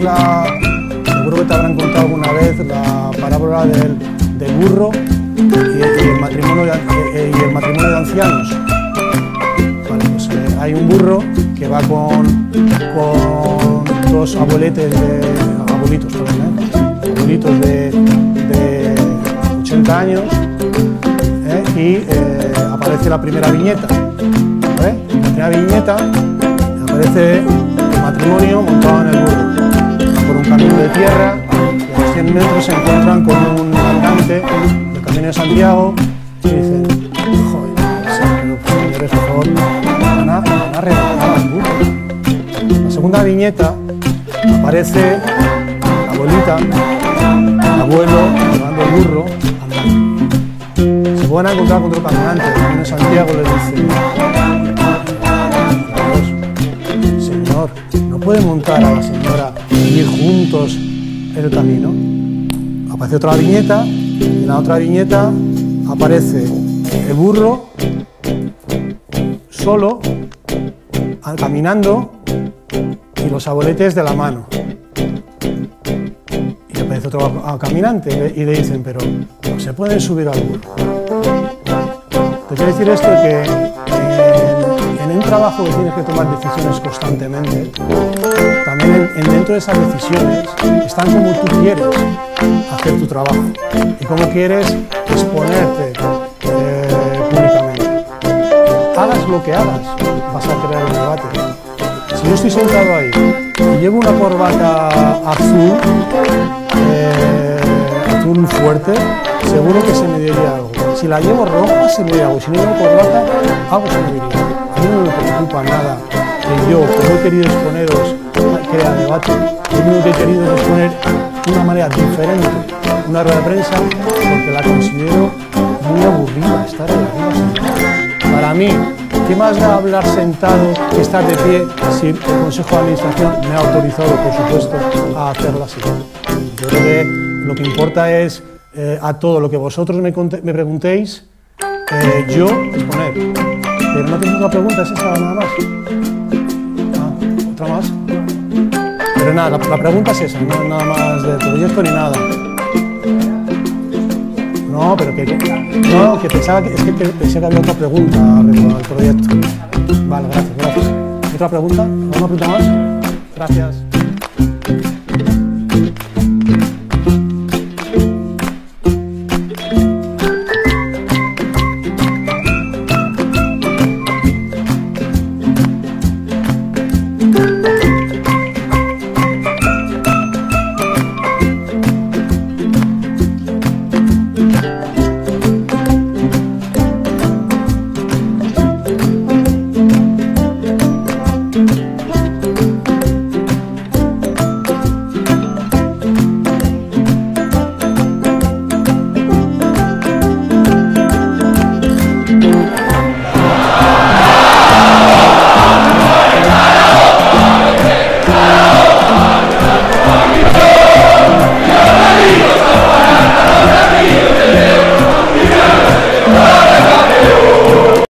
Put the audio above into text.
seguro que te habrán contado alguna vez la parábola del burro y el matrimonio de ancianos. Vale, pues, hay un burro que va con dos abuelitos de 80 años, y aparece la primera viñeta. ¿Vale? En la primera viñeta aparece el matrimonio montado en el burro por un camino de tierra, y a los 100 metros se encuentran con un navegante del Camino de Santiago y dicen: joder, señores, por favor, van a regalar al burro. La segunda viñeta aparece la abuelita, el abuelo llevando el burro andando. Se van a encontrar con otro caminante del Camino de Santiago, le dice: señor, ¿no puede montar a la señora y ir juntos en el camino? Aparece otra viñeta, y en la otra viñeta aparece el burro solo, caminando, y los abueletes de la mano. Y aparece otro caminante y le dicen: pero no se pueden subir al burro. Te quiero decir esto, que en un trabajo que tienes que tomar decisiones constantemente, también dentro de esas decisiones están cómo tú quieres hacer tu trabajo y cómo quieres exponerte públicamente. Hagas lo que hagas, vas a crear un debate. Si yo estoy sentado ahí y llevo una corbata azul fuerte, seguro que se me diría algo. Si la llevo roja, se me diría algo. Si no llevo corbata, algo se me diría. A mí no me preocupa nada que yo, como he querido exponeros, crea debate. Yo lo único que he querido es exponer de una manera diferente una rueda de prensa, porque la considero muy aburrida estar ahí arriba sentado. Para mí, ¿qué más da hablar sentado que estar de pie si el Consejo de Administración me ha autorizado, por supuesto, a hacerlo así? Yo creo que lo que importa es, a todo lo que vosotros me preguntéis, yo exponer. Pero no tenéis una pregunta, es esa nada más. ¿Otra más? Pero nada, la pregunta es esa, no nada más del proyecto ni nada. No, pero que pensaba que pensé que había otra pregunta respecto al proyecto. Vale, gracias. ¿Otra pregunta? ¿Alguna pregunta más? Gracias.